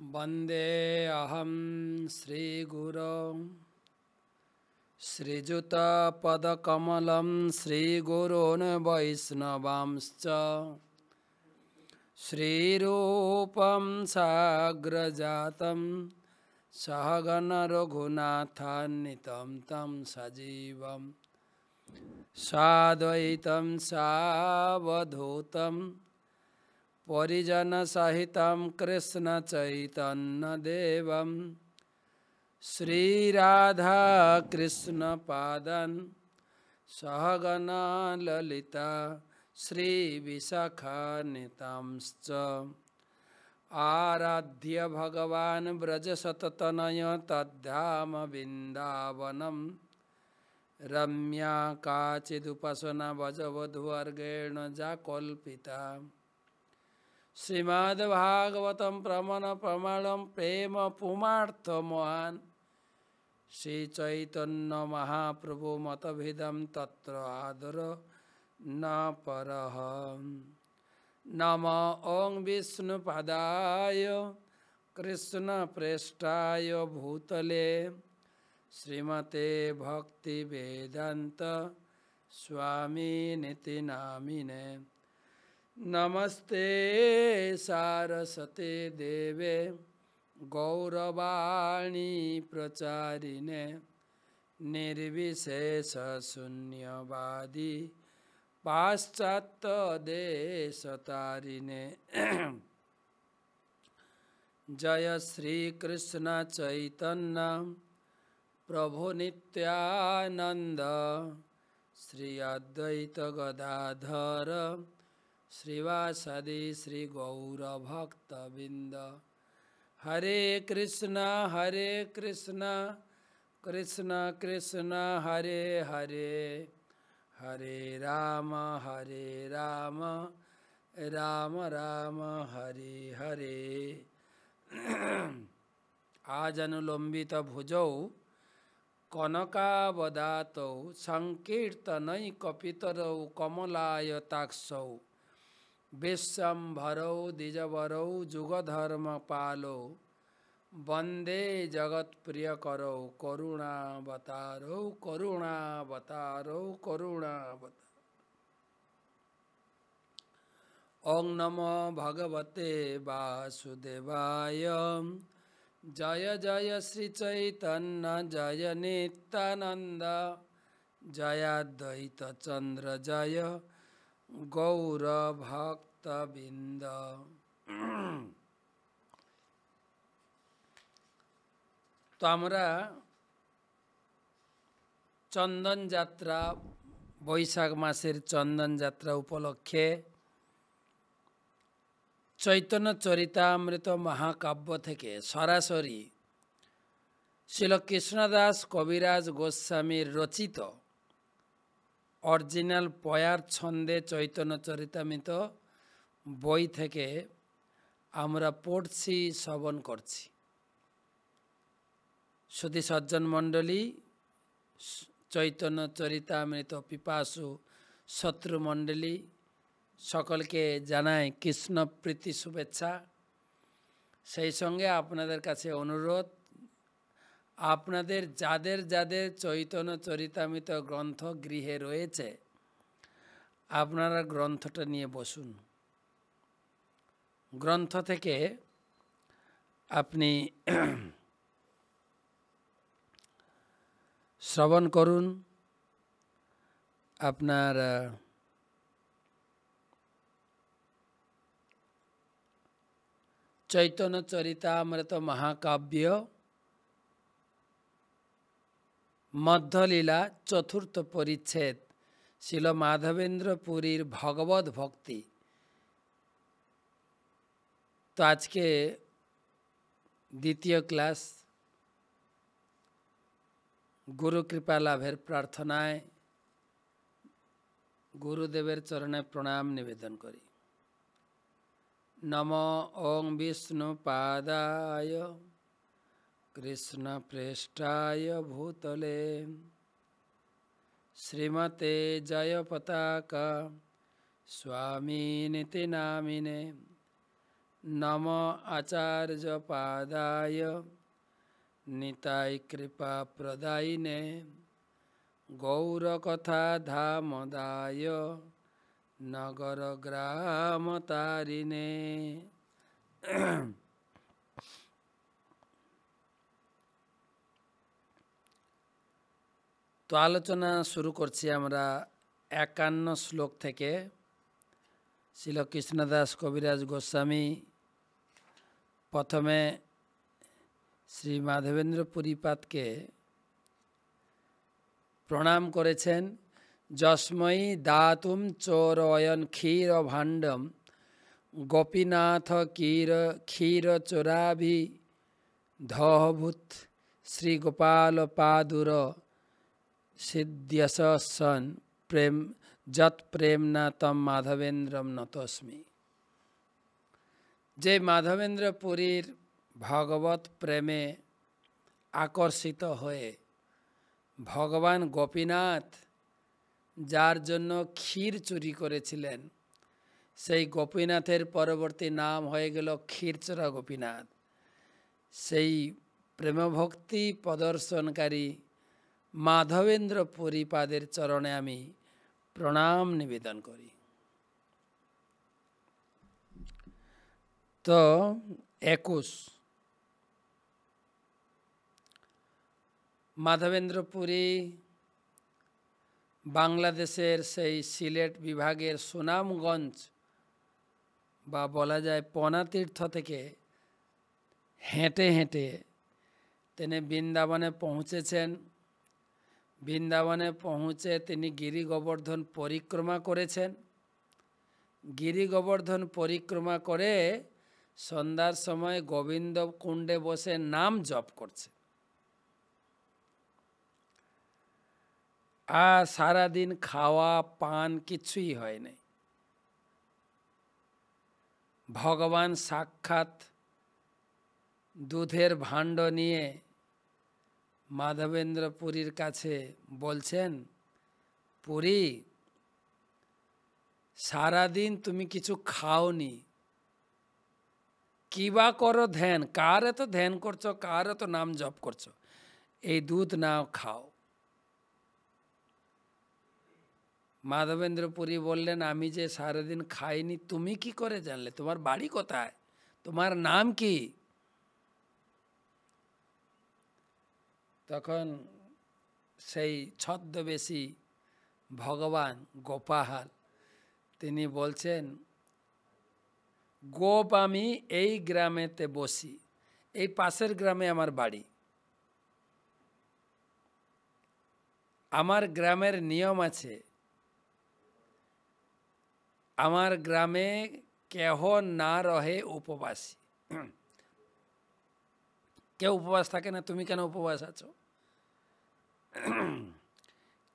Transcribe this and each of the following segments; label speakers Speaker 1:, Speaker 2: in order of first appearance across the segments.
Speaker 1: वन्दे अहं श्रीगुरो श्रीयुतपदकमलं श्रीगुरोन् वैष्णवांश्च श्रीरूपं साग्रजातं सहगणरघुनाथान्वितं तं सजीवं साद्वैतं सावधूतं परिजनसहितं कृष्णचैतन्यदेवं श्रीराधाकृष्णपादान् सहगणा ललिता श्रीविशाखान्वितांश्च आराध्य भगवान् व्रजसततनय तद्धाम वृन्दावनं रम्या काचिदुपासना वजवधूवर्गेण जाकल्पिता श्रीमद्भागवतं प्रमाण प्रमाणं प्रेम पुमार्थमोहन श्रीचैतन्य महाप्रभु मतभिदं तत्र आदर न परः नमो ॐ विष्णुपदाय कृष्णप्रेष्ठाय भूतले श्रीमते भक्तिवेदान्त स्वामिनिति नामिने नमस्ते सारस्वते देवे गौरवाणी प्रचारिणे निर्विशेष शून्यवादी पाश्चात्य देशतारिणे जय श्री कृष्ण चैतन्य प्रभु नित्यानंद श्री अद्वैत गदाधर श्रीवासदि श्री गौर भक्तबिंद हरे कृष्ण कृष्ण कृष्ण हरे हरे हरे राम राम राम हरे हरे। आज अनुलंबित भुजौ कनकावदातौ संकीर्तनैकपितरौ कमलायताक्षौ विश्वम्भरौ द्विजवरौ जुगधर्मपालौ वंदे जगत्प्रियकरौ करुणावतारौ ओं नमो भगवते वासुदेवाय जय जय श्री चैतन्य जय नित्यानंद जय अद्वैत चंद्र जय गौर भक्तबिंद। तो आमरा चंदन यात्रा बैशाख मासेर चंदन यात्रा उपलक्षे चैतन्य चरितामृत महाकाव्य थेके सरासरि श्रील कृष्णदास कविराज गोस्वामीर रचित অরিজিনাল পয়ার ছন্দে চৈতন্য চরিতামৃত বই থেকে আমরা পড়ছি শ্রবণ করছি। সুধী সজ্জন মণ্ডলী, চৈতন্য চরিতামৃত পিপাসু শত্রু মণ্ডলী সকলকে জানাই কৃষ্ণ প্রীতি শুভেচ্ছা। সেই সঙ্গে আপনাদের কাছে অনুরোধ, আপনাদের যাদের যাদের চৈতন্য চরিতামৃত গ্রন্থ গৃহে রয়েছে আপনারা গ্রন্থটা নিয়ে বসুন। গ্রন্থ থেকে আপনি শ্রবণ করুন। আপনার চৈতন্য চরিতামৃত মহাকাব্য मध्यलीला चतुर्थ परिच्छेद श्रील माधवेंद्र पुरीर भगवत भक्ति। तो आज के द्वितीय क्लास गुरु कृपा लाभेर प्रार्थनाय गुरुदेवेर चरणे प्रणाम निवेदन करी। नमो ओं विष्णुपादाय कृष्ण प्रेष्ठाय भूतले श्रीमते जयपताका स्वामिनिति नामिने नम आचार्य पादाय निताय कृपा प्रदायिने गौरकथा धामदाय नगर ग्राम तारिणे। তো আলোচনা শুরু করছি আমরা 51 শ্লোক থেকে। শ্রীল কৃষ্ণদাস কবিরাজ গোস্বামী প্রথমে শ্রী মাধবেন্দ্র পুরীপাদকে প্রণাম করেছেন। যস্মৈ দাতুম চোরয়ন ক্ষীর ভাণ্ডম গোপীনাথ ক্ষীর চোরাভি ধভূত শ্রী গোপাল পাদুর সিদ্ধ্যস সন প্রেম যৎ প্রেমনা তম মাধবেন্দ্রম নতস্মি। যে মাধবেন্দ্র পুরীর ভগবত প্রেমে আকর্ষিত হয়ে ভগবান গোপীনাথ যার জন্য ক্ষীর চুরি করেছিলেন, সেই গোপীনাথের পরবর্তী নাম হয়ে গেল ক্ষীরচোরা গোপীনাথ। সেই প্রেমভক্তি প্রদর্শনকারী মাধবেন্দ্র পুরীপাদের চরণে আমি প্রণাম নিবেদন করি। তো 21 মাধবেন্দ্র পুরী বাংলাদেশের সেই সিলেট বিভাগের সুনামগঞ্জ বা বলা যায় পনাতীর্থ থেকে হেঁটে হেঁটে তিনি বৃন্দাবনে পৌঁছেছেন। বৃন্দাবনে পৌঁছে তিনি গিরি গোবর্ধন পরিক্রমা করেছেন। গিরি গোবর্ধন পরিক্রমা করে সন্ধ্যার সময় গোবিন্দ কুণ্ডে বসে নাম জপ করছে। আর সারাদিন খাওয়া পান কিছুই হয় নাই। ভগবান সাক্ষাৎ দুধের ভাণ্ড নিয়ে মাধবেন্দ্র পুরীর কাছে বলছেন, পুরী, সারাদিন তুমি কিছু খাওনি, কি বা করো ধ্যান, কার এত ধ্যান করছো, কার এত নাম জপ করছো, এই দুধ নাও খাও। মাধবেন্দ্র পুরী বললেন, আমি যে সারাদিন খাইনি তুমি কি করে জানলে? তোমার বাড়ি কোথায়? তোমার নাম কি? তখন সেই ছদ্মবেশী ভগবান গোপাল তিনি বলছেন, গোপ আমি এই গ্রামেতে বসি, এই পাশের গ্রামে আমার বাড়ি। আমার গ্রামের নিয়ম আছে, আমার গ্রামে কেহ না রহে উপবাসী। কেউ উপবাস থাকে না, তুমি কেন উপবাস আছো?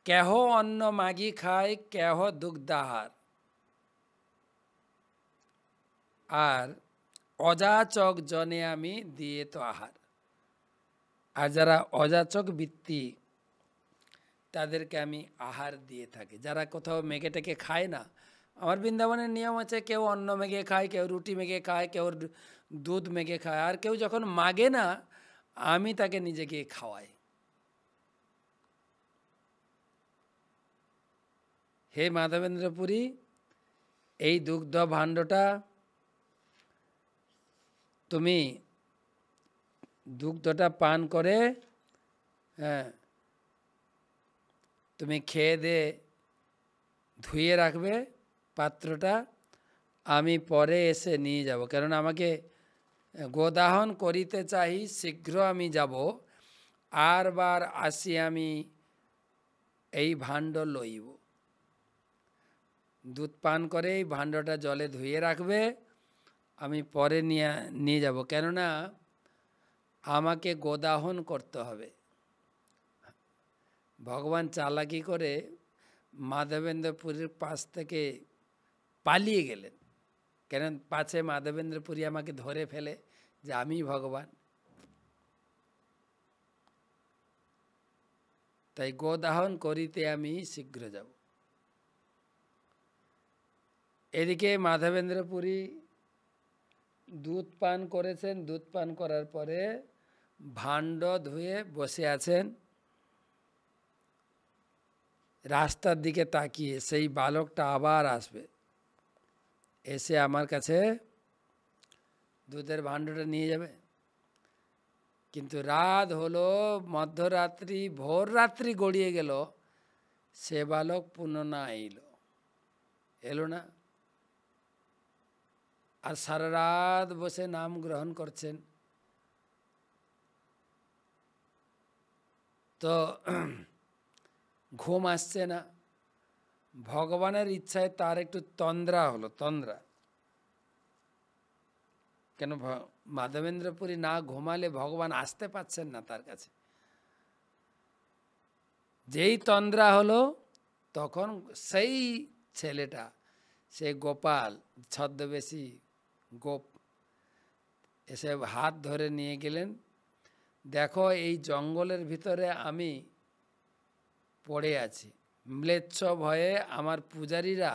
Speaker 1: কেহ অন্ন মাগি খায়, কেহ দুগ্ধাহার, আর অযাচক জনে আমি দিয়ে তো আহার। আর যারা অযাচক বৃত্তি তাদেরকে আমি আহার দিয়ে থাকি। যারা কোথাও মেঘে টেকে খায় না, আমার বৃন্দাবনের নিয়ম আছে, কেউ অন্ন মেঘে খায়, কেউ রুটি মেঘে খায়, কেউ দুধ মেঘে খায়, আর কেউ যখন মাগে না আমি তাকে নিজে গিয়ে খাওয়াই। হে মাধবেন্দ্র পুরী, এই দুগ্ধ ভাণ্ডটা তুমি দুগ্ধটা পান করে তুমি খেয়ে দে ধুয়ে রাখবে পাত্রটা, আমি পরে এসে নিয়ে যাব, কারণ আমাকে গোদাহন করিতে চাহি, শীঘ্র আমি যাব, আর বার আসি আমি এই ভাণ্ড লইব। দুধ পান করে এই ভাণ্ডটা জলে ধুয়ে রাখবে, আমি পরে নিয়ে যাব, কেননা আমাকে গোদাহন করতে হবে। ভগবান চালাকি করে মাধবেন্দ্র পুরীর পাশ থেকে পালিয়ে গেলেন, কেন পাছে মাধবেন্দ্র পুরী আমাকে ধরে ফেলে যে আমি ভগবান। তাই গোদাহন করিতে আমি শীঘ্র যাব। এদিকে মাধবেন্দ্র পুরী দুধ পান করেছেন, দুধ পান করার পরে ভাণ্ড ধুয়ে বসে আছেন, রাস্তার দিকে তাকিয়ে। সেই বালকটা আবার আসবে, এসে আমার কাছে দুধের ভাণ্ডটা নিয়ে যাবে। কিন্তু রাত হলো, মধ্যরাত্রি, ভোর রাত্রি গড়িয়ে গেল, সে বালক পুনঃ না এলো না। আর সারা রাত বসে নাম গ্রহণ করছেন। তো ঘুম আসছে না। ভগবানের ইচ্ছায় তার একটু তন্দ্রা হলো, তন্দ্রা। কেন মাধবেন্দ্রপুরী না ঘুমালে ভগবান আসতে পারছেন না তার কাছে। যেই তন্দ্রা হলো, তখন সেই ছেলেটা, সে গোপাল ছদ্মবেশী গোপ, এসে হাত ধরে নিয়ে গেলেন। দেখো, এই জঙ্গলের ভিতরে আমি পড়ে আছি, ম্লেচ্ছ ভয়ে আমার পূজারীরা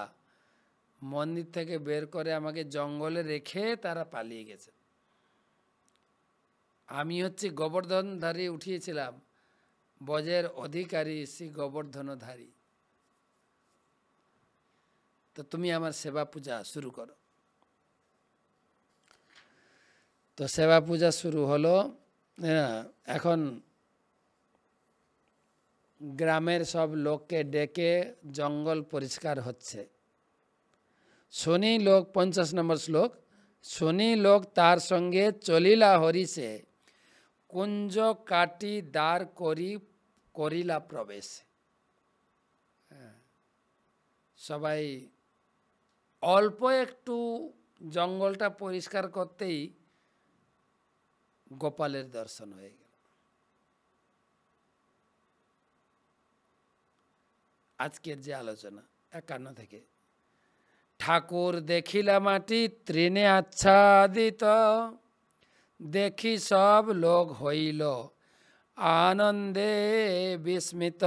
Speaker 1: মন্দির থেকে বের করে আমাকে জঙ্গলে রেখে তারা পালিয়ে গেছে। আমি হচ্ছে গোবর্ধনধারী, উঠিয়েছিলাম বজের অধিকারী শ্রী গোবর্ধনধারী। তো তুমি আমার সেবা পূজা শুরু করো। তো সেবা পূজা শুরু হলো। এখন গ্রামের সব লোককে ডেকে জঙ্গল পরিষ্কার হচ্ছে। শনি লোক, 50 নম্বর শ্লোক, শনি লোক তার সঙ্গে চলিলা হরিষে, কুঞ্জ কাটি দ্বার করিলা প্রবেশ। সবাই অল্প একটু জঙ্গলটা পরিষ্কার করতেই গোপালের দর্শন হয়ে গেল। আজকের যে আলোচনা 51 থেকে, ঠাকুর দেখিলা মাটি তৃণে আচ্ছাদিত, দেখি সব লোক হইল আনন্দে বিস্মিত।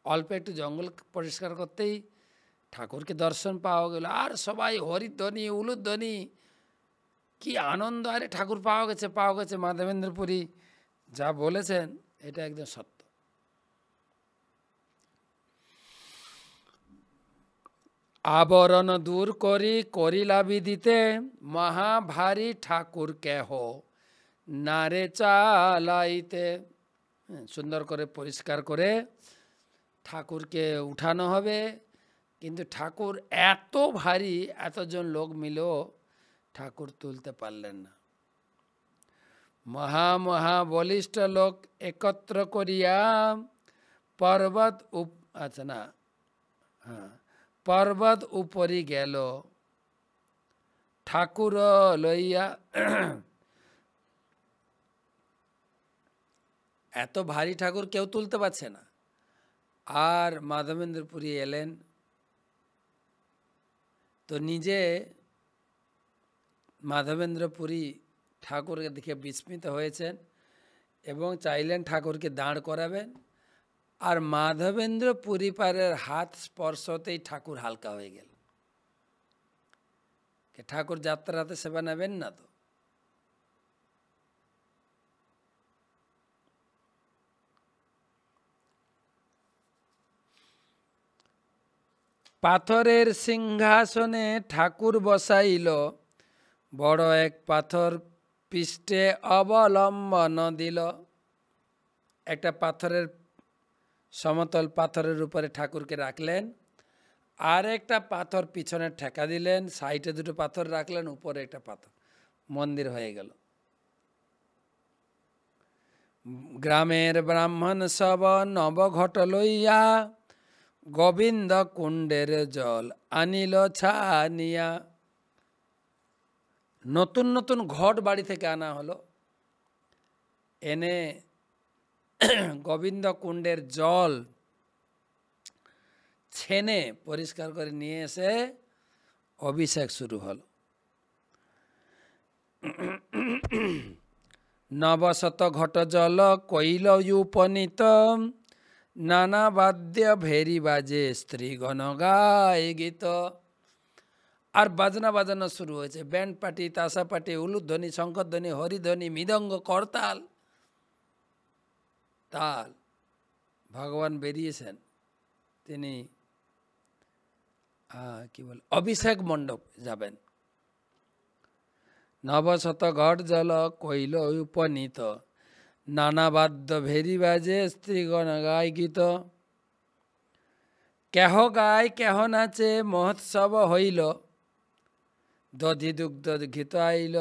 Speaker 1: অল্প একটু জঙ্গল পরিষ্কার করতেই ঠাকুরকে দর্শন পাওয়া গেল, আর সবাই হরিধ্বনি, উলুধ্বনি, কি আনন্দ! আরে ঠাকুর পাওয়া গেছে, পাওয়া গেছে। মাধবেন্দ্রপুরী যা বলেছেন এটা একদম সত্য। আবরণ দূর করিলা বিদিতে, মহাভারী ঠাকুর কেহ নারে চালাইতে। সুন্দর করে পরিষ্কার করে ঠাকুরকে উঠানো হবে। কিন্তু ঠাকুর এত ভারী, এতজন লোক মিলেও ঠাকুর তুলতে পারলেন না। মহা বলিষ্ঠ লোক একত্র করিয়া পর্বত পর্বত উপরি গেল ঠাকুর লইয়া। এত ভারী ঠাকুর কেউ তুলতে পারছে না। আর মাধবেন্দ্রপুরী এলেন, তো নিজে মাধবেন্দ্রপুরী ঠাকুরকে দেখে বিস্মিত হয়েছেন এবং চাইলেন ঠাকুরকে দাঁড় করাবেন। আর মাধবেন্দ্রপুরী পারের হাত স্পর্শতেই ঠাকুর হালকা হয়ে গেল। ঠাকুর যাত্রাতে সেবা নেবেন না তো? পাথরের সিংহাসনে ঠাকুর বসাইল, বড় এক পাথর পৃষ্ঠে অবলম্বন দিল। একটা পাথরের, সমতল পাথরের উপরে ঠাকুরকে রাখলেন, আর একটা পাথর পিছনে ঠেকা দিলেন, সাইডে দুটো পাথর রাখলেন, উপরে একটা পাথর, মন্দির হয়ে গেল। গ্রামের ব্রাহ্মণ সব নবঘট লইয়া, গোবিন্দ কুণ্ডের জল আনিল ছানিয়া। নতুন নতুন ঘট বাড়ি থেকে আনা হলো, এনে গোবিন্দ কুণ্ডের জল ছেনে পরিষ্কার করে নিয়ে এসে অভিষেক শুরু হলো। নবশত ঘট জল কৈল উপনীত, নানা বাদ্য ভেরি বাজে স্ত্রীগণ গায় গীত। আর বাজনা বাজানো শুরু হয়েছে, ব্যান্ড পার্টি, তাসা পার্টি, উলুধ্বনি, শঙ্করধ্বনি, হরিধ্বনি, মৃদঙ্গ, করতাল, তাল। ভগবান বেরিয়েছেন, তিনি কি বল অভিষেক মণ্ডপ যাবেন। নবশত ঘট জল কৈল উপনীত, নানা বাদ্য ভেরি বাজে, স্ত্রীগণ গায় গীত। কেহ গায় কেহ নাচে, মহোৎসব হইল, দধি দুগ্ধ ঘৃত আইল,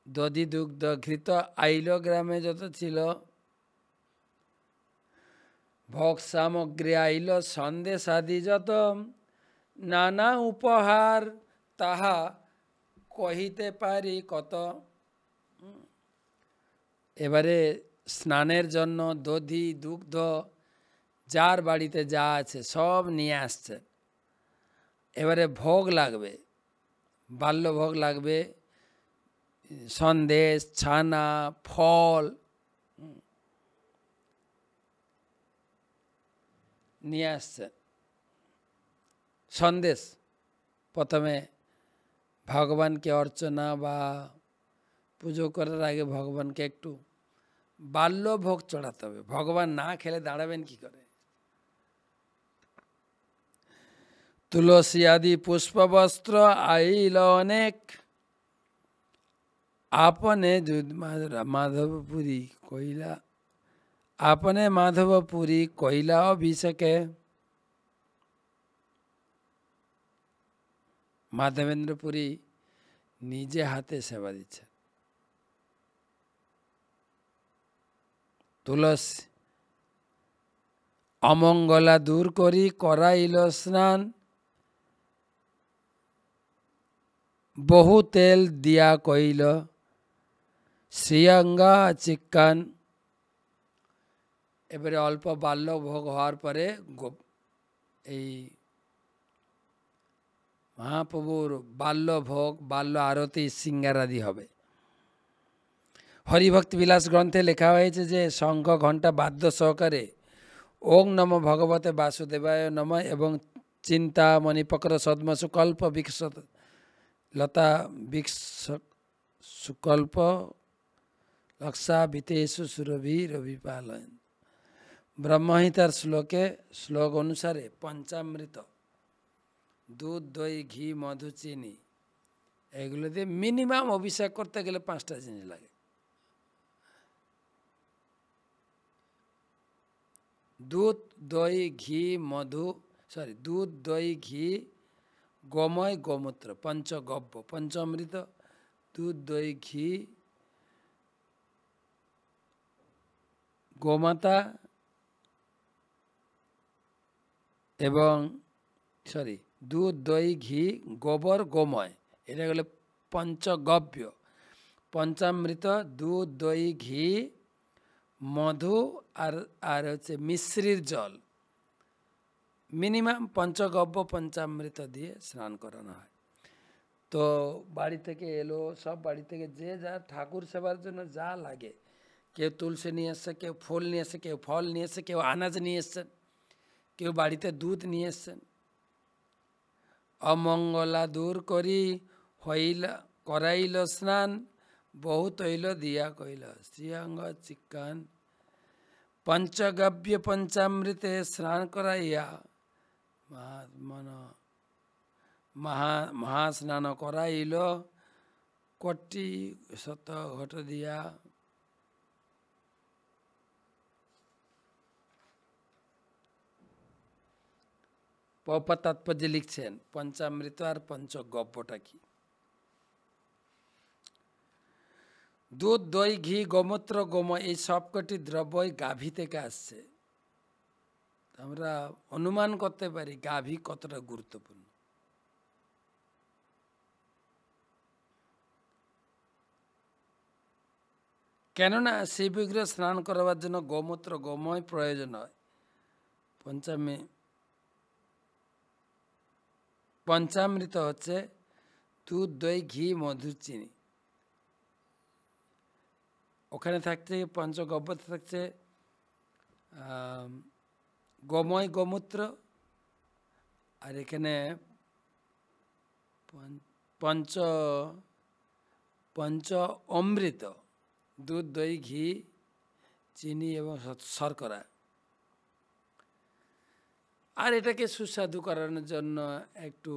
Speaker 1: দধি দুগ্ধ ঘৃত আইল গ্রামে যত ছিল, ভোগ সামগ্রী আইল সন্দেশ আদি যত, নানা উপহার তাহা কহিতে পারি কত। এবারে স্নানের জন্য দধি দুগ্ধ যার বাড়িতে যা আছে সব নিয়ে আসছে। এবারে ভোগ লাগবে, বাল্যভোগ লাগবে, সন্দেশ, ছানা, ফল নিয়ে আসছে। সন্দেশ প্রথমে ভগবানকে অর্চনা বা পুজো করার আগে ভগবানকে একটু বাল্যভোগ চড়াতে হবে। ভগবান না খেলে দাঁড়াবেন কি করে? তুলসী আদি পুষ্পবস্ত্র আইল অনেক, আপনে মাধবপুরী কইলা, আপনে মাধবপুরী কইলা অভিষেকে। মাধবেন্দ্রপুরী নিজে হাতে সেবা দিচ্ছে। তুলসী অমঙ্গলা দূর করি করাইল স্নান, বহু তেল দিয়া কইল শ্রীঅঙ্গা চিক্কান। এবারে অল্প বাল্য ভোগ হওয়ার পরে এই মহাপ্রভুর বাল্য ভোগ, বাল্য আরতি, সিঙ্গারাদি হবে। হরিভক্তি বিলাস গ্রন্থে লেখা হয়েছে যে শঙ্খ ঘণ্টা বাদ্য সহকারে ওং নম ভগবতে বাসুদেবায় নম এবং চিন্তামণি পকর সদ্ম সুকল্প বিক্ষ লতা বিক্ষ সুকল্প লক্ষা বিতেষু সুরভি রবিপালয়ন। ব্রহ্মহিতার শ্লোক অনুসারে পঞ্চামৃত, দুধ, দই, ঘি, মধু, চিনি এগুলো দিয়ে মিনিমাম অভিষেক করতে গেলে 5টা জিনিস লাগে। দুধ, দই, ঘি, মধু, দুধ, দই, ঘি, গোময়, গোমূত্র, পঞ্চগব্য, পঞ্চামৃত, দুধ, দই, ঘি, গোমাতা এবং দুধ, দই, ঘি, গোবর, গোময়, এটা হলো পঞ্চগব্য। পঞ্চামৃত দুধ, দই, ঘি, মধু আর হচ্ছে মিশ্রির জল, মিনিমাম পঞ্চগব্য পঞ্চামৃত দিয়ে স্নান করানো হয়। তো বাড়ি থেকে এলো, সব বাড়ি থেকে যে যা ঠাকুর সেবার জন্য যা লাগে, কেউ তুলসী নিয়ে এসছে, কেউ ফুল নিয়ে এসছে, কেউ ফল নিয়ে এসছে, কেউ আনাজ নিয়ে এসছেন, কেউ বাড়িতে দুধ নিয়ে এসছেন। অমঙ্গলা দূর করি করাইল স্নান, বহু তৈল দিয়া কইল শ্রীঅঙ্গ চিক্কান। পঞ্চগব্য পঞ্চামৃতে স্নান করাইয়া মহাস্নান করাইল, কোটি শত ঘট দিয়া। প্রভুপাদ তাৎপর্য লিখছেন পঞ্চামৃত আর পঞ্চগব্যটা কি। দুধ, দই, ঘি, গোমূত্র, গোময় এই সবকটি দ্রব্যই গাভী থেকে আসছে। আমরা অনুমান করতে পারি গাভী কতটা গুরুত্বপূর্ণ। কেননা সেই বিগ্রহ স্নান করাবার জন্য গোমূত্র, গোময় প্রয়োজন হয়। পঞ্চামৃত হচ্ছে দুধ, দই, ঘি, মধু, চিনি। ওখানে থাকছে পঞ্চগব্যতে থাকছে গোময়, গোমূত্র আর এখানে পঞ্চ পঞ্চ অমৃত, দুধ, দই, ঘি, চিনি এবং শর্করা। আর এটাকে সুস্বাদু করানোর জন্য একটু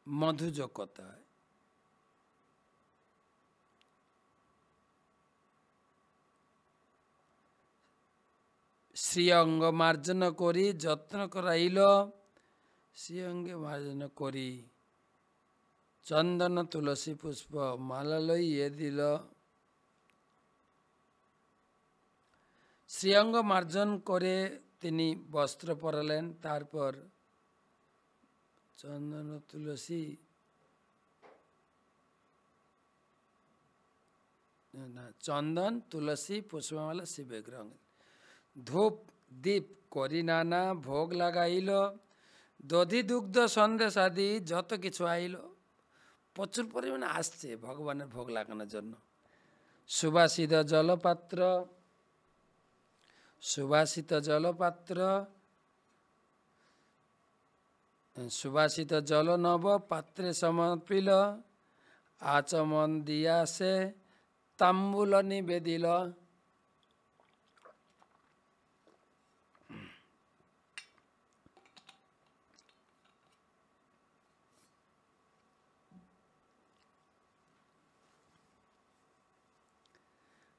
Speaker 1: মধু যোগ করতে হয়। শ্রীঅঙ্গ মার্জন করি যত্ন করাইল, শ্রীঅঙ্গে মার্জন করি চন্দন তুলসী পুষ্প মালা লইয়ে দিল। শ্রীঅঙ্গ মার্জন করে তিনি বস্ত্র পরালেন, তারপর চন্দন তুলসী চন্দন তুলসী পুষ্পমালা শিবে গ্রহণ, ধূপ দীপ করি নানা ভোগ লাগাইল, দধি দুগ্ধ সন্দেশ আদি যত কিছু আইল। প্রচুর পরিমাণে আসছে ভগবানের ভোগ লাগানোর জন্য। সুবাসিত জলপাত্র, সুবাসিত জলপাত্র, সুবাসিত জল নব পাত্রে সমর্পিল, আচমন দিয়া সে তাম্বুল নিবেদিল।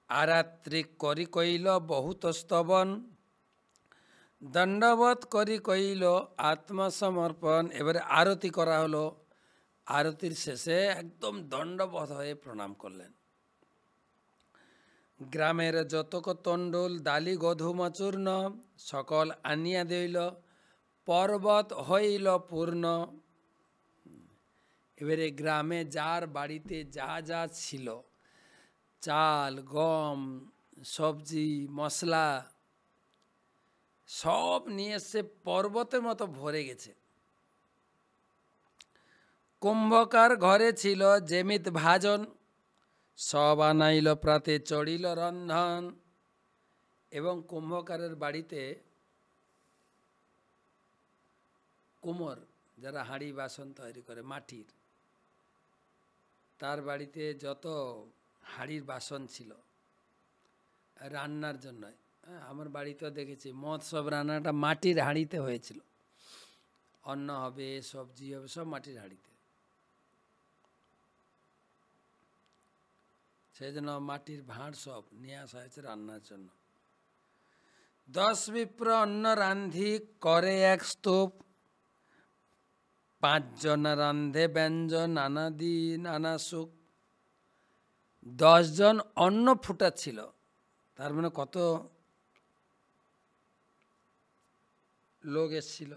Speaker 1: আরাত্রি করি কইল বহুত স্তবন, দণ্ডবত করি কইল আত্মসমর্পণ। এবারে আরতি করা হলো, আরতির শেষে একদম দণ্ডবত হয়ে প্রণাম করলেন। গ্রামের যতক তণ্ডুল দালি গধুম চূর্ণ, সকল আনিয়া দিল পর্বত হইল পূর্ণ। এবারে গ্রামে যার বাড়িতে যা যা ছিল, চাল গম সবজি মশলা সব নিয়ে এসে পর্বতের মতো ভরে গেছে। কুম্ভকার ঘরে ছিল যেমিত ভাজন, সব আনাইল প্রাতে চড়িল রন্ধন। এবং কুম্ভকারের বাড়িতে কুমোর, যারা হাঁড়ি বাসন তৈরি করে মাটির, তার বাড়িতে যত হাঁড়ির বাসন ছিল রান্নার জন্য, আমার বাড়িতেও দেখেছি মৎসব রান্নাটা মাটির হাঁড়িতে হয়েছিল। অন্ন হবে, সবজি হবে, সব মাটির হাঁড়িতে। সেই জন্য মাটির ভাঁড় সব নিয়ে আসা হয়েছে রান্নার জন্য। 10 বিপ্র অন্ন রান্ধি করে এক স্তূপ, 5 জন রান্ধে ব্যঞ্জন নানাদি নানা সুখ। 10 জন অন্ন ফুটাচ্ছিল, তার মানে কত লোক এসছিল।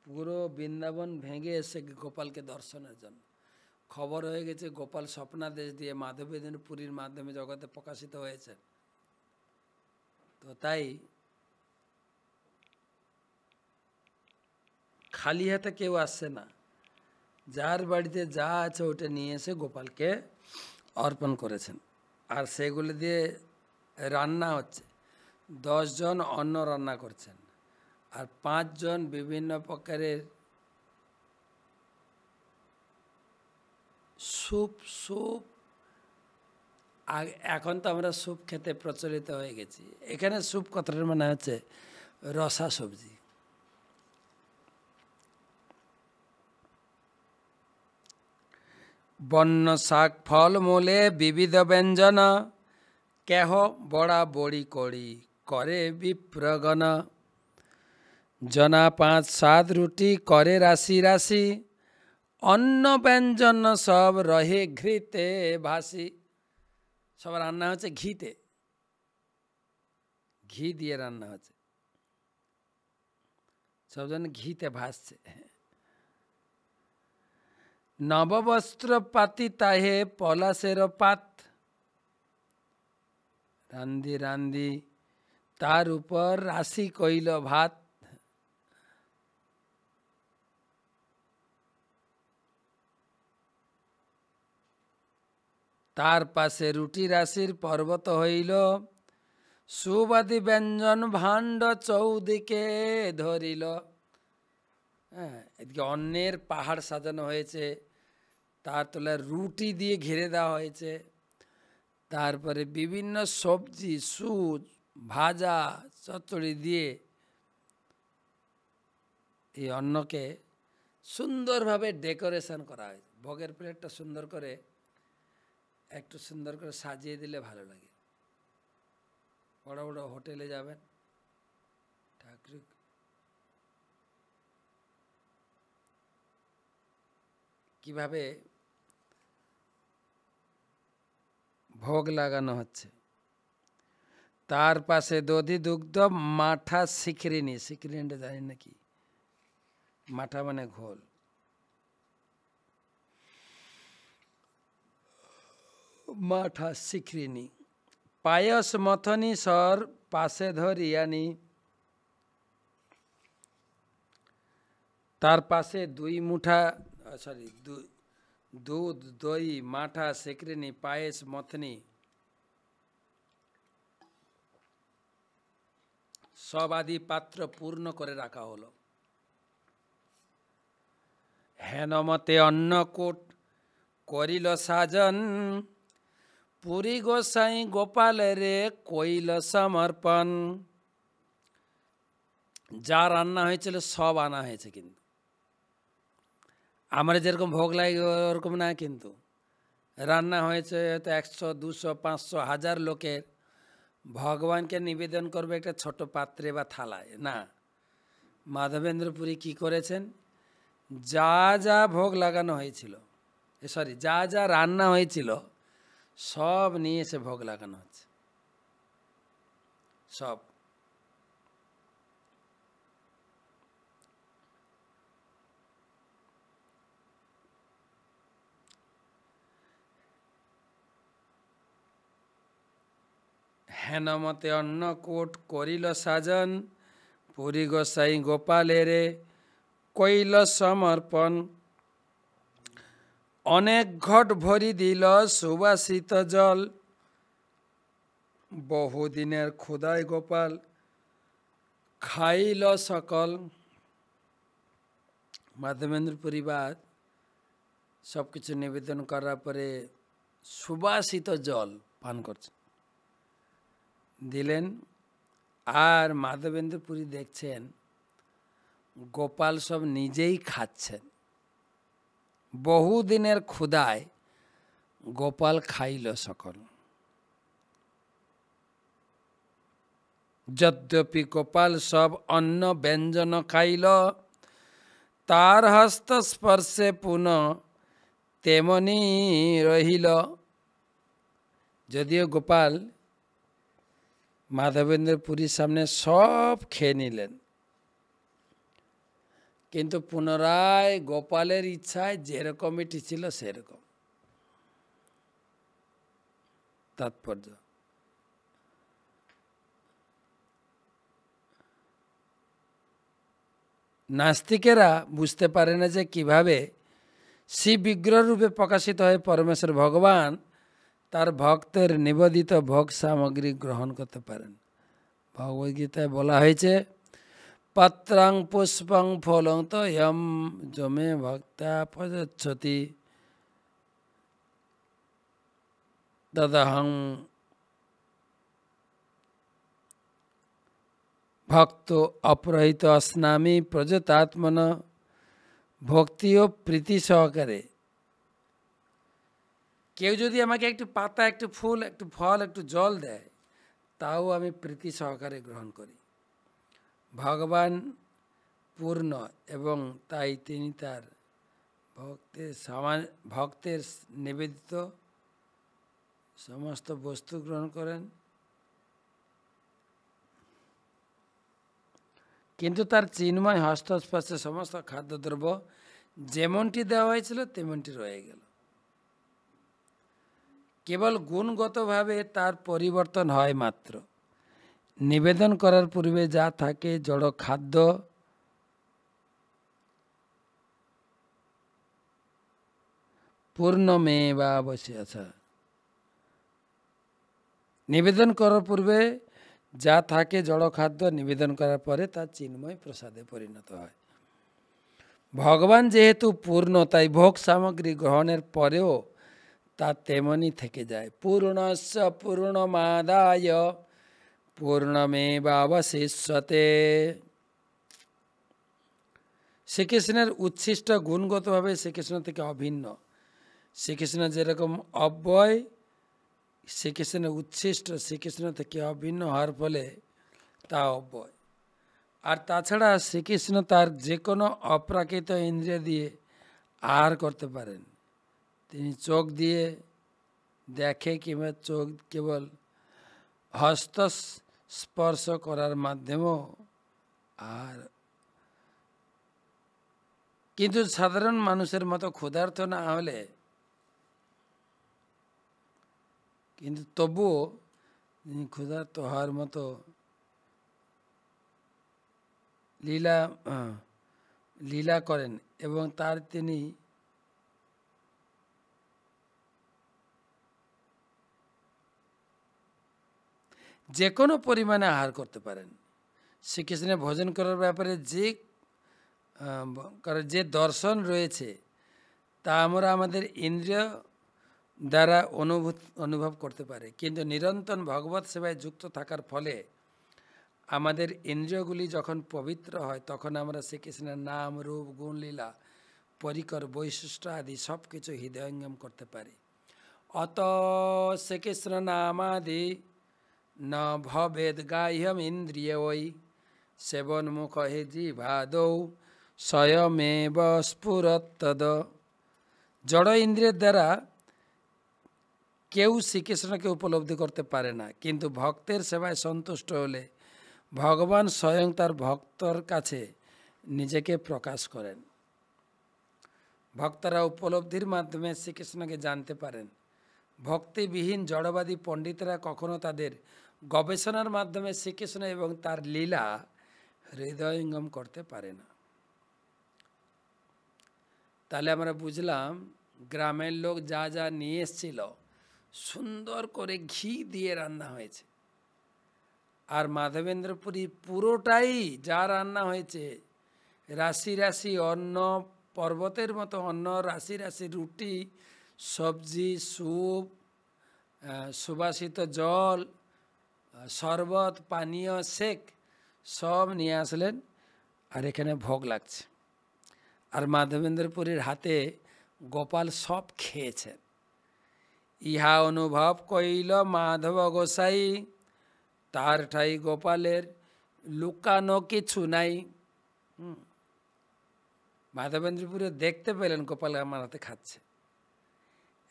Speaker 1: পুরো বৃন্দাবন ভেঙে এসে গোপালকে দর্শনের জন্য। খবর হয়ে গেছে গোপাল স্বপ্নাদেশ দিয়ে মাধবেন্দ্র পুরীর মাধ্যমে জগতে প্রকাশিত হয়েছে। তো তাই খালি হাতে কেউ আসছে না, যার বাড়িতে যা আছে ওটা নিয়ে এসে গোপালকে অর্পণ করেছেন। আর সেগুলো দিয়ে রান্না হচ্ছে। 10 জন অন্ন রান্না করছেন, আর 5 জন বিভিন্ন প্রকারের স্যুপ। এখন তো আমরা স্যুপ খেতে প্রচলিত হয়ে গেছি। এখানে স্যুপ কথাটার মানে হচ্ছে রসা সবজি। বন্য শাক ফল মূলে বিবিধ ব্যঞ্জন, কেহ বড়া বড়ি করি করে বিপ্রগণ। জনা 5-7 রুটি করে রাশি রাশি, অন্ন ব্যঞ্জন সব রহে ঘৃতে ভাসি। সব রান্না হচ্ছে ঘিতে, ঘি দিয়ে রান্না হচ্ছে, সব যেন ঘিতে ভাসছে। নববস্ত্র পাতি তাহে পলাশের পাত, রান্ধি রান্ধি তার উপর রাশি কইল ভাত। তার পাশে রুটি রাশির পর্বত হইল, সুবাদি ব্যঞ্জন ভাণ্ড চৌদিকে ধরিল। হ্যাঁ, এদিকে অন্যের পাহাড় সাজানো হয়েছে, তার তলায় রুটি দিয়ে ঘিরে দেওয়া হয়েছে, তারপরে বিভিন্ন সবজি সুচ ভাজা চচ্চড়ি দিয়ে এই অন্নকে সুন্দরভাবে ডেকোরেশন করা হয়েছে। ভোগের প্লেটটা সুন্দর করে একটু সুন্দর করে সাজিয়ে দিলে ভালো লাগে। বড় বড় হোটেলে যাবেন, ঠাকুর কিভাবে ভোগ লাগানো হচ্ছে, তার পাশে দধি দুগ্ধ মাঠা শিখরিনি। শিখরিনিটা জানি নাকি, মাঠা মানে ঘোল। মাঠা শিখরিনি পায়স মথনি সর পাশে ধরি আনি। তার পাশে 2 মুঠা দুধ দই মাঠা শিখরিনি পায়েস মথনি সব আদি পাত্র পূর্ণ করে রাখা হলো। হেনমতে অন্নকূট করিল সাজন, পুরী গোসাই গোপালেরে কইল সমর্পণ। যা রান্না হয়েছিল সব আনা হয়েছে, কিন্তু আমরা যেরকম ভোগ লাগে ওরকম না, কিন্তু রান্না হয়েছে হয়তো 100 200 500 1000 লোকের। ভগবানকে নিবেদন করবে একটা ছোট পাত্রে বা থালায় না। মাধবেন্দ্র পুরী কী করেছেন, যা যা ভোগ লাগানো হয়েছিল, যা যা রান্না হয়েছিল সব নিয়ে এসে ভোগ লাগানো হচ্ছে। সব হেনমতে অন্নকূট করিল সাজন, পুরী গোসাই গোপালেরে কইল সমর্পণ। অনেক ঘট ভরি দিল সুবাসিত জল, বহুদিনের ক্ষুধায় গোপাল খাইল সকল। মাধবেন্দ্র পরিবার সব কিছু নিবেদন করার পরে সুবাসিত জল পান করছে, দিলেন। আর মাধবেন্দ্র পুরী দেখছেন গোপাল সব নিজেই খাচ্ছেন। বহুদিনের ক্ষুধায় গোপাল খাইল সকল। যদ্যপি গোপাল সব অন্ন ব্যঞ্জন খাইল, তার হস্ত স্পর্শে পুনঃ তেমনি রহিল। যদিও গোপাল মাধবেন্দ্র পুরীর সামনে সব খেয়ে নিলেন, কিন্তু পুনরায় গোপালের ইচ্ছায় যেরকম এটি ছিল সেরকম। তাৎপর্য, নাস্তিকেরা বুঝতে পারে না যে কিভাবে শিব বিগ্রহ রূপে প্রকাশিত হয়ে পরমেশ্বর ভগবান তার ভক্তের নিবেদিত ভোগ সামগ্রী গ্রহণ করতে পারেন। ভগবদ্গীতায় বলা হয়েছে, পত্রং পুষ্পং ফলং তো ইয়ম যমে ভক্তা প্রযচ্ছতি তদহং ভক্ত অপরহিত অস্নামি প্রযতাত্মন। ভক্তি ও প্রীতি সহকারে কেউ যদি আমাকে একটু পাতা, একটু ফুল, একটু ফল, একটু জল দেয়, তাও আমি প্রীতি সহকারে গ্রহণ করি। ভগবান পূর্ণ এবং তাই তিনি তার ভক্তের নিবেদিত সমস্ত বস্তু গ্রহণ করেন, কিন্তু তার চিন্ময় হস্তস্পর্শে সমস্ত খাদ্যদ্রব্য যেমনটি দেওয়া হয়েছিল তেমনটি রয়ে গেল। কেবল গুণগতভাবে তার পরিবর্তন হয় মাত্র। নিবেদন করার পূর্বে যা থাকে জড় খাদ্য, পূর্ণমেবাবশ্যি। নিবেদন করার পূর্বে যা থাকে জড় খাদ্য নিবেদন করার পরে তা চিন্ময় প্রসাদে পরিণত হয়। ভগবান যেহেতু পূর্ণ, তাই ভোগ সামগ্রী গ্রহণের পরেও তা তেমনই থেকে যায়। পূর্ণস্য পূর্ণমাদায় পূর্ণমেবাবশিষ্যতে। শ্রীকৃষ্ণের উচ্ছিষ্ট গুণগতভাবে শ্রীকৃষ্ণ থেকে অভিন্ন। শ্রীকৃষ্ণ যেরকম অব্যয়, শ্রীকৃষ্ণের উচ্ছিষ্ট শ্রীকৃষ্ণ থেকে অভিন্ন হওয়ার ফলে তা অব্যয়। আর তাছাড়া শ্রীকৃষ্ণ তার যে কোনো অপ্রাকৃত ইন্দ্রিয় দিয়ে আহার করতে পারেন। তিনি চোখ দিয়ে দেখে কিংবা চোখ কেবল হস্ত স্পর্শ করার মাধ্যমেও আর কিন্তু সাধারণ মানুষের মতো ক্ষুধার্ত না হলে কিন্তু তবুও তিনি ক্ষুধার্ত হওয়ার মতো লীলা করেন এবং তার তিনি যে কোনো পরিমাণে আহার করতে পারেন। শ্রীকৃষ্ণের ভোজন করার ব্যাপারে যে দর্শন রয়েছে তা আমরা আমাদের ইন্দ্রিয় দ্বারা অনুভব করতে পারে, কিন্তু নিরন্তর ভগবত সেবায় যুক্ত থাকার ফলে আমাদের ইন্দ্রিয়গুলি যখন পবিত্র হয় তখন আমরা শ্রীকৃষ্ণের নাম, রূপ, গুণ, লীলা, পরিকর, বৈশিষ্ট্য আদি সব কিছু হৃদয়ঙ্গম করতে পারি। অত শ্রীকৃষ্ণ নামাদি ন ভবেদ গাহ্যম ইন্দ্রিয় ওই সেবন মুখ হে জিভাদৌ স্বয়মেব স্ফুরত্তদ। জড় ইন্দ্রিয়ের দ্বারা কেউ শ্রীকৃষ্ণকে উপলব্ধি করতে পারে না, কিন্তু ভক্তের সেবায় সন্তুষ্ট হলে ভগবান স্বয়ং তার ভক্তর কাছে নিজেকে প্রকাশ করেন। ভক্তরা উপলব্ধির মাধ্যমে শ্রীকৃষ্ণকে জানতে পারেন। ভক্তিবিহীন জড়বাদী পণ্ডিতরা কখনো তাদের গবেষণার মাধ্যমে শ্রীকৃষ্ণ এবং তার লীলা হৃদয়ঙ্গম করতে পারে না। তাহলে আমরা বুঝলাম গ্রামের লোক যা যা নিয়ে এসেছিল সুন্দর করে ঘি দিয়ে রান্না হয়েছে, আর মাধবেন্দ্রপুরী পুরোটাই যা রান্না হয়েছে, রাশি রাশি অন্ন, পর্বতের মতো অন্ন, রাশি রাশি রুটি, সবজি, স্যুপ, সুবাসিত জল, শরবত, পানীয়, শেক সব নিয়ে আসলেন, আর এখানে ভোগ লাগছে। আর মাধবেন্দ্রপুরীর হাতে গোপাল সব খেয়েছেন। ইহা অনুভব কইল মাধব গোসাই, তার ঠাই গোপালের লুকানো কিছু নাই। মাধবেন্দ্রপুরে দেখতে পেলেন গোপাল আমার হাতে খাচ্ছে।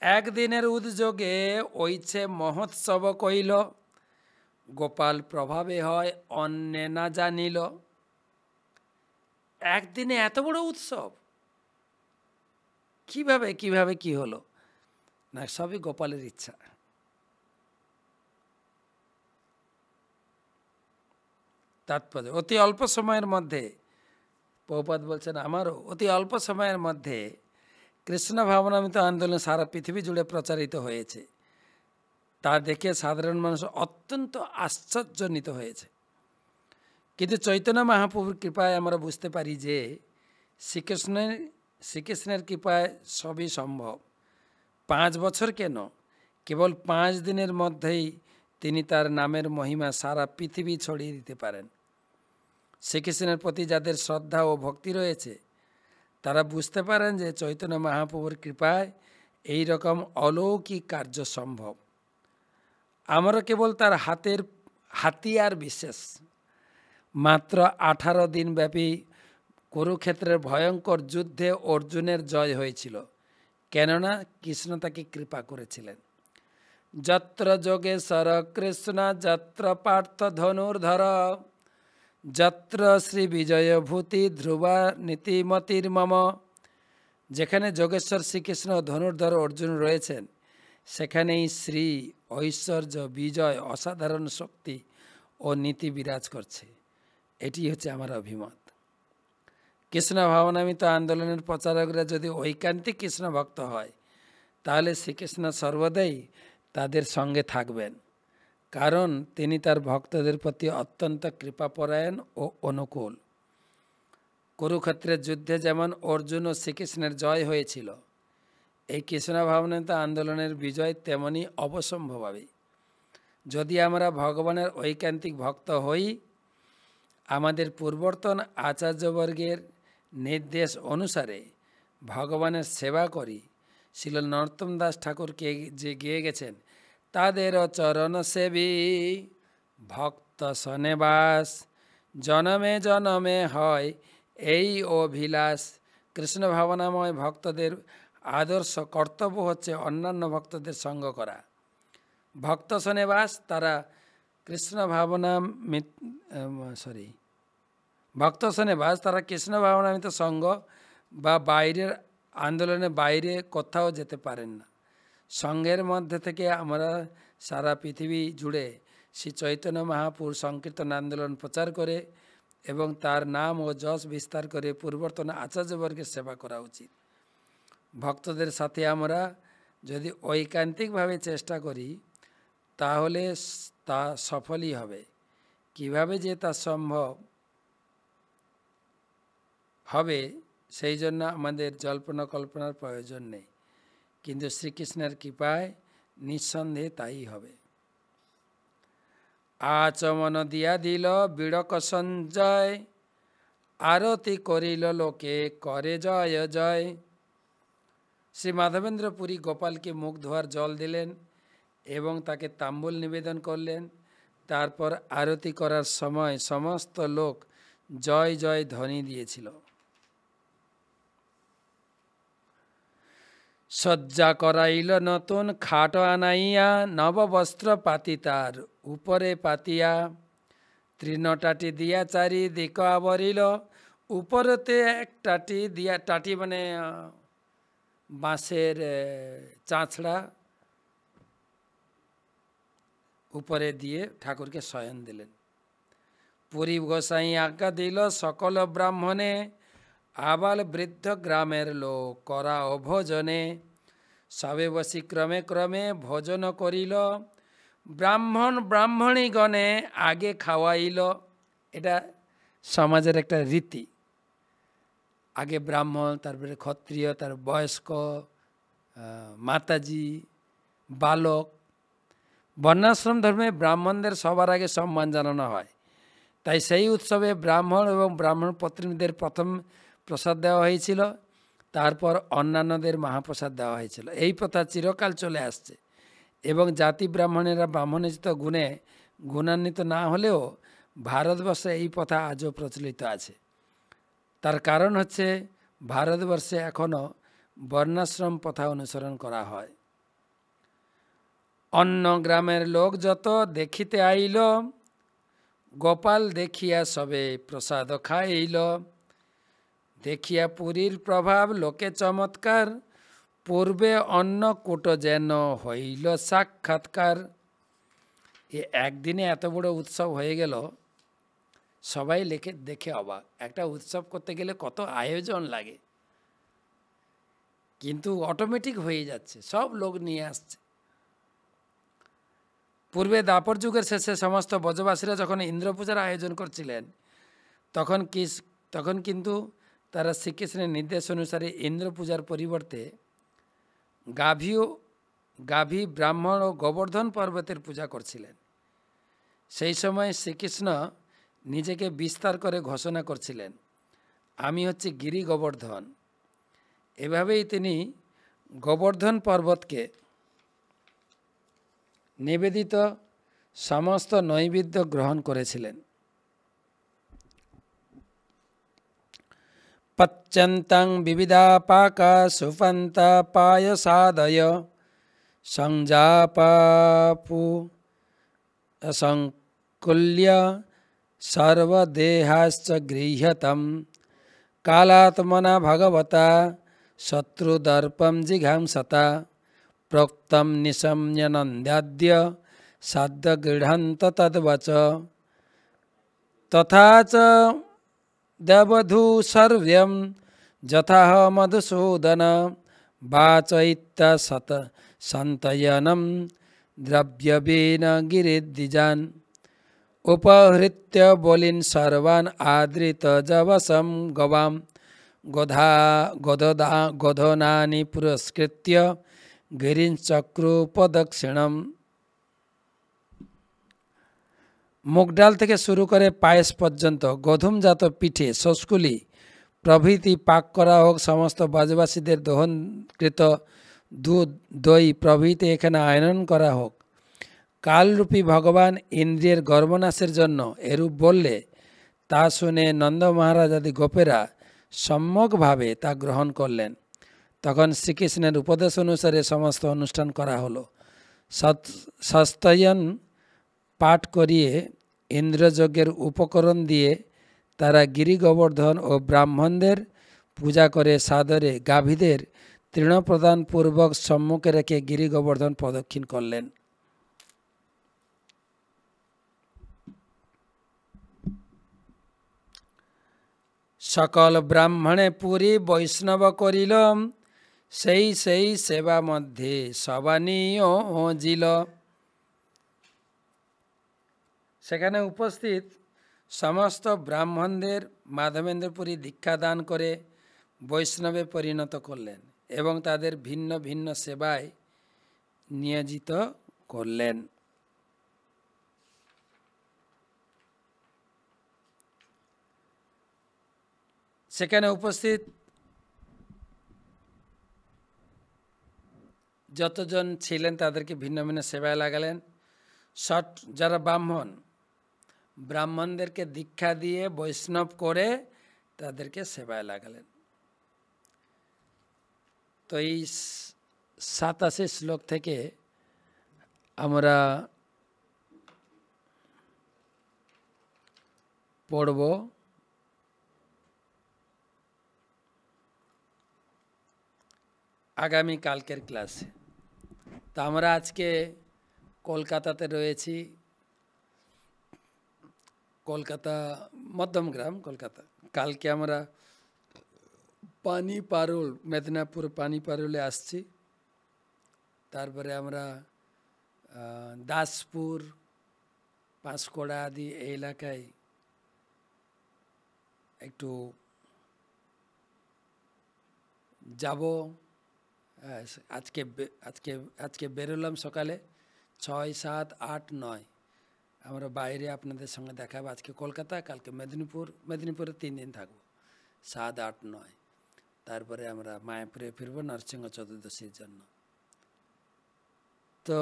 Speaker 1: একদিনের উদ্যোগে ওইছে মহোৎসব কইল, গোপাল প্রভাবে হয় অন্যে না জানিল। একদিনে এত বড় উৎসব কিভাবে কি হলো না, সবই গোপালের ইচ্ছা। তাৎপর্য অতি অল্প সময়ের মধ্যে, প্রভুপাদ বলছেন আমারও অতি অল্প সময়ের মধ্যে কৃষ্ণ ভাবনামৃত আন্দোলন সারা পৃথিবী জুড়ে প্রচারিত হয়েছে। তা দেখে সাধারণ মানুষ অত্যন্ত আশ্চর্যান্বিত হয়েছে। কিন্তু চৈতন্য মহাপ্রভুর কৃপায় আমরা বুঝতে পারি যে শ্রীকৃষ্ণের কৃপায় সবই সম্ভব। 5 বছর কেন, কেবল 5 দিনের মধ্যেই তিনি তার নামের মহিমা সারা পৃথিবী ছড়িয়ে দিতে পারেন। শ্রীকৃষ্ণের প্রতি যাদের শ্রদ্ধা ও ভক্তি রয়েছে তারা বুঝতে পারেন যে চৈতন্য মহাপ্রভুর কৃপায় এই রকম অলৌকিক কার্য সম্ভব। আমরা কেবল তার হাতিয়ার বিশেষ। মাত্র 18 দিন ব্যাপী কুরুক্ষেত্রের ভয়ঙ্কর যুদ্ধে অর্জুনের জয় হয়েছিল, কেননা কৃষ্ণ তাকে কৃপা করেছিলেন। যত্র যোগেশ্বর কৃষ্ণ যত্র পার্থ ধনুর্ধর, যত্র শ্রী বিজয় ভূতি ধ্রুবা নীতিমতির মম। যেখানে যোগেশ্বর শ্রীকৃষ্ণ ধনুর্ধর অর্জুন রয়েছেন সেখানেই শ্রী, ঐশ্বর্য, বিজয়, অসাধারণ শক্তি ও নীতি বিরাজ করছে। এটি হচ্ছে আমার অভিমত। কৃষ্ণ ভাবনামৃত আন্দোলনের প্রচারকরা যদি ঐকান্তিক কৃষ্ণ ভক্ত হয় তাহলে শ্রীকৃষ্ণ সর্বদাই তাদের সঙ্গে থাকবেন, কারণ তিনি তার ভক্তদের প্রতি অত্যন্ত কৃপাপরায়ণ ও অনুকূল। কুরুক্ষেত্রের যুদ্ধে যেমন অর্জুন ও শ্রীকৃষ্ণের জয় হয়েছিল, এই কৃষ্ণ ভাবনান্ত আন্দোলনের বিজয় তেমনি অবশ্যম্ভাবী। যদি আমরা ভগবানের ঐকান্তিক ভক্ত হই, আমাদের পূর্বর্তন আচার্যবর্গের নির্দেশ অনুসারে ভগবানের সেবা করি, শিল নরোত্তম দাস ঠাকুরকে যে গেয়ে গেছেন, তাদের চরণ সেবী ভক্ত সনেবাস, জনমে জনমে হয় এই অভিলাষ। কৃষ্ণ ভাবনাময় ভক্তদের আদর্শ কর্তব্য হচ্ছে অন্যান্য ভক্তদের সঙ্গ করা। ভক্ত সনেবাস, তারা কৃষ্ণ ভাবনা ভক্ত সনেবাস, তারা কৃষ্ণ ভাবনামিত সঙ্গ বা বাইরের আন্দোলনে বাইরে কোথাও যেতে পারেন না। সঙ্ঘের মধ্যে থেকে আমরা সারা পৃথিবী জুড়ে শ্রী চৈতন্য মহাপুরুষ সংকীর্তন আন্দোলন প্রচার করে এবং তার নাম ও যশ বিস্তার করে পূর্বর্তন আচার্যবর্গের সেবা করা উচিত। ভক্তদের সাথে আমরা যদি ঐকান্তিকভাবে চেষ্টা করি, তাহলে তা সফলই হবে। কিভাবে যে তা সম্ভব হবে, সেই জন্য আমাদের জল্পনা কল্পনার প্রয়োজন নেই, কিন্তু শ্রীকৃষ্ণের কৃপায় নিঃসন্দেহে তাই হবে। আচমন দিয়া দিল বিড়ক সঞ্জয়, আরতি করিল লোকে করে জয় জয়। শ্রী মাধবেন্দ্র পুরী গোপালকে মুখ ধোয়ার জল দিলেন এবং তাকে তাম্বুল নিবেদন করলেন। তারপর আরতি করার সময় সমস্ত লোক জয় জয় ধ্বনি দিয়েছিল। সজ্জা করাইল নতুন খাট আনাইয়া, নববস্ত্র পাতি তার উপরে পাতিয়া, তৃণটাটি দিয়া চারিদিক আবরিল, উপরেতে এক টাটি দিয়া, টাটি মানে বাঁশের চাঁচড়া, উপরে দিয়ে ঠাকুরকে শয়ন দিলেন। পুরী গোসাই আজ্ঞা দিল সকল ব্রাহ্মণে, আবাল বৃদ্ধ গ্রামের লোক করা অভোজনে, সবে বসি ক্রমে ক্রমে ভোজন করিল, ব্রাহ্মণ ব্রাহ্মণীগণে আগে খাওয়াইল। এটা সমাজের একটা রীতি। আগে ব্রাহ্মণ, তারপরে ক্ষত্রিয়, তার বয়স্ক, মাতাজি, বালক। বর্ণাশ্রম ধর্মে ব্রাহ্মণদের সবার আগে সম্মান জানানো হয়। তাই সেই উৎসবে ব্রাহ্মণ এবং ব্রাহ্মণ পত্নীদের প্রথম প্রসাদ দেওয়া হয়েছিল, তারপর অন্যান্যদের মহাপ্রসাদ দেওয়া হয়েছিল। এই প্রথা চিরকাল চলে আসছে এবং জাতি ব্রাহ্মণেরা ব্রাহ্মণোচিত গুণে গুণান্বিত না হলেও ভারতবর্ষে এই প্রথা আজও প্রচলিত আছে। তার কারণ হচ্ছে ভারতবর্ষে এখনও বর্ণাশ্রম প্রথা অনুসরণ করা হয়। অন্য গ্রামের লোক যত দেখিতে আইল, গোপাল দেখিয়া সবে প্রসাদ খাইল, দেখিয়া পুরীর প্রভাব লোকে চমৎকার, পূর্বে অন্নকূট যেন হইল সাক্ষাৎকার। একদিনে এত বড় উৎসব হয়ে গেল, সবাই দেখে অবাক। একটা উৎসব করতে গেলে কত আয়োজন লাগে, কিন্তু অটোমেটিক হয়ে যাচ্ছে, সব লোক নিয়ে আসছে। পূর্বে দ্বাপর যুগের শেষে সমস্ত ব্রজবাসীরা যখন ইন্দ্র পূজার আয়োজন করছিলেন, তখন কিন্তু তারা শ্রীকৃষ্ণের নির্দেশ অনুসারে ইন্দ্র পূজার পরিবর্তে গাভী, ব্রাহ্মণ ও গোবর্ধন পর্বতের পূজা করছিলেন। সেই সময় শ্রীকৃষ্ণ নিজেকে বিস্তার করে ঘোষণা করছিলেন, আমি হচ্ছে গিরি গোবর্ধন। এভাবেই তিনি গোবর্ধন পর্বতকে নিবেদিত সমস্ত নৈবেদ্য গ্রহণ করেছিলেন। পচ্যন্তাং বিবিধা পাকা সুপন্তা পায়সাদয়, সংজাপাপু সংকুল্য সর্বদেহাশ্চ গৃহ্যতম, কালাত্মনা ভগবতা শত্রুদর্পম জিঘাংসতা, প্रोक्तं निशम्यनन्द्याद्य साद्य गृह्णन्त तद्वच, तथा च देवधू सर्व्यं यथाह मधुसूदन, वाचयित्य सत सन्तयनं দ্রব্যবেন গিরিদ্বিজান উপহৃত্য বলিন সর্বান আদৃত যবসম গবাম গধনানি পুরস্কৃত্য গিরিঞ্চক্রু প্রদক্ষিণম। মুগডাল থেকে শুরু করে পায়েস পর্যন্ত গধূমজাত পিঠে শস্কুলি প্রভৃতি পাক করা হোক, সমস্ত ব্রজবাসীদের দহনকৃত দুধ দই প্রভৃতি এখানে আয়নন করা হোক। কালরূপী ভগবান ইন্দ্রিয়ের গর্ভনাশের জন্য এরূপ বললে তা শুনে নন্দ মহারাজ আদি গোপেরা সম্যকভাবে তা গ্রহণ করলেন। তখন শ্রীকৃষ্ণের উপদেশ অনুসারে সমস্ত অনুষ্ঠান করা হলো। সস্তয়ন পাঠ করিয়ে ইন্দ্রযজ্ঞের উপকরণ দিয়ে তারা গিরি গোবর্ধন ও ব্রাহ্মণদের পূজা করে সাদরে গাভীদের তৃণপ্রদানপূর্বক সম্মুখে রেখে গিরি গোবর্ধন প্রদক্ষিণ করলেন। সকল ব্রাহ্মণে পুরী বৈষ্ণব করিল, সেই সেই সেবা মধ্যে সবানীয় জিল। সেখানে উপস্থিত সমস্ত ব্রাহ্মণদের মাধবেন্দ্রপুরী দীক্ষা দান করে বৈষ্ণবে পরিণত করলেন এবং তাদের ভিন্ন ভিন্ন সেবায় নিয়োজিত করলেন। সেখানে উপস্থিত যতজন ছিলেন তাদেরকে ভিন্ন ভিন্ন সেবায় লাগালেন। যারা ব্রাহ্মণদেরকে দীক্ষা দিয়ে বৈষ্ণব করে তাদেরকে সেবায় লাগালেন। তো এই 87 শ্লোক থেকে আমরা পড়ব আগামী কালকের ক্লাসে। তো আমরা আজকে কলকাতাতে রয়েছি, কলকাতা মধ্যমগ্রাম কলকাতা। কালকে আমরা পানিপারুল, মেদিনীপুর পানিপারুলে আসছি। তারপরে আমরা দাসপুর, পাঁশকুড়া আদি এই এলাকায় একটু যাব। আজকে বেরোলাম সকালে 6, 7, 8, 9 আমরা বাইরে আপনাদের সঙ্গে দেখাবো। আজকে কলকাতা, কালকে মেদিনীপুরে 3 দিন থাকবো, 7, 8, 9। তারপরে আমরা মায়াপুরে ফিরবো নরসিংহ চতুর্দশীর জন্য। তো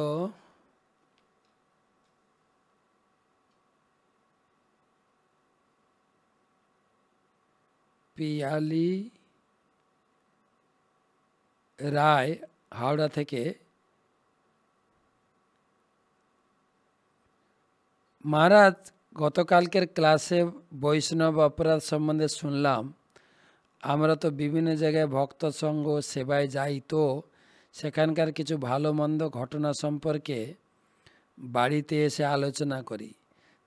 Speaker 1: পিয়ালি রায় হাওড়া থেকে, মহারাজ গতকালকের ক্লাসে বৈষ্ণব অপরাধ সম্বন্ধে শুনলাম। আমরা তো বিভিন্ন জায়গায় ভক্ত সঙ্গ সেবায় যাই, তো সেখানকার কিছু ভালো মন্দ ঘটনা সম্পর্কে বাড়িতে এসে আলোচনা করি।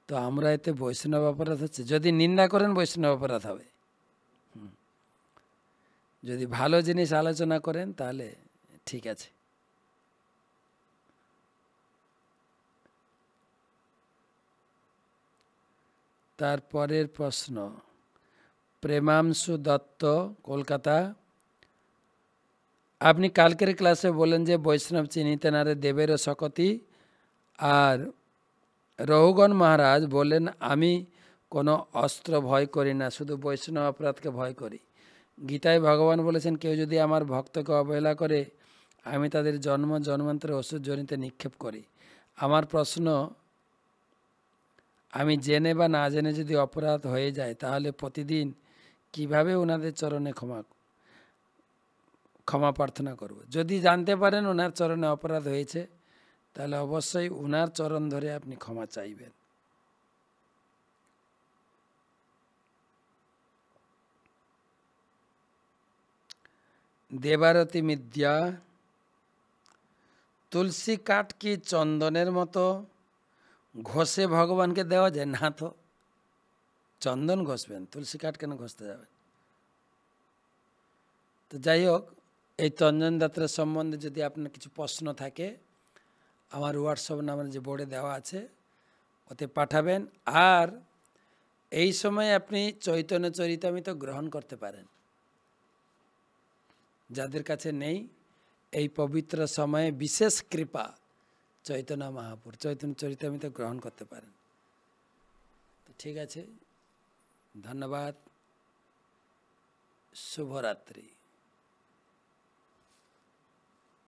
Speaker 1: তো আমরা এতে বৈষ্ণব অপরাধ হচ্ছে? যদি নিন্দা করেন বৈষ্ণব অপরাধ হবে, যদি ভালো জিনিস আলোচনা করেন তাহলে ঠিক আছে। তারপরের প্রশ্ন, প্রেমাংশু দত্ত, কলকাতা। আপনি কালকের ক্লাসে বলেন যে বৈষ্ণব চিনিতে নারে দেবেরও শকতি, আর রঘুগণ মহারাজ বললেন আমি কোনো অস্ত্র ভয় করি না, শুধু বৈষ্ণব অপরাধকে ভয় করি। গীতায় ভগবান বলেছেন কেউ যদি আমার ভক্তকে অবহেলা করে আমি তাদের জন্ম জন্মান্তরে ওষুধ জনিতে নিক্ষেপ করি। আমার প্রশ্ন, আমি জেনে বা না জেনে যদি অপরাধ হয়ে যায় তাহলে প্রতিদিন কিভাবে ওনাদের চরণে ক্ষমা প্রার্থনা করব? যদি জানতে পারেন ওনার চরণে অপরাধ হয়েছে তাহলে অবশ্যই ওনার চরণ ধরে আপনি ক্ষমা চাইবেন। দেবারতী মিদ্যা, তুলসী কাঠ কি চন্দনের মতো ঘষে ভগবানকে দেওয়া যায়? না তো, চন্দন ঘষবেন, তুলসী কাঠ কেন ঘষতে যাবেন? তো যাই হোক, এই চন্দন যাত্রার সম্বন্ধে যদি আপনার কিছু প্রশ্ন থাকে আমার হোয়াটসঅ্যাপ নাম্বার যে বোর্ডে দেওয়া আছে ওতে পাঠাবেন। আর এই সময় আপনি চৈতন্য চরিতামৃত গ্রহণ করতে পারেন। যাদের কাছে নেই, এই পবিত্র সময়ে বিশেষ কৃপা চৈতন্য মহাপুর চৈতন্য চরিতামৃত গ্রহণ করতে পারেন। তো ঠিক আছে, ধন্যবাদ, শুভরাত্রি।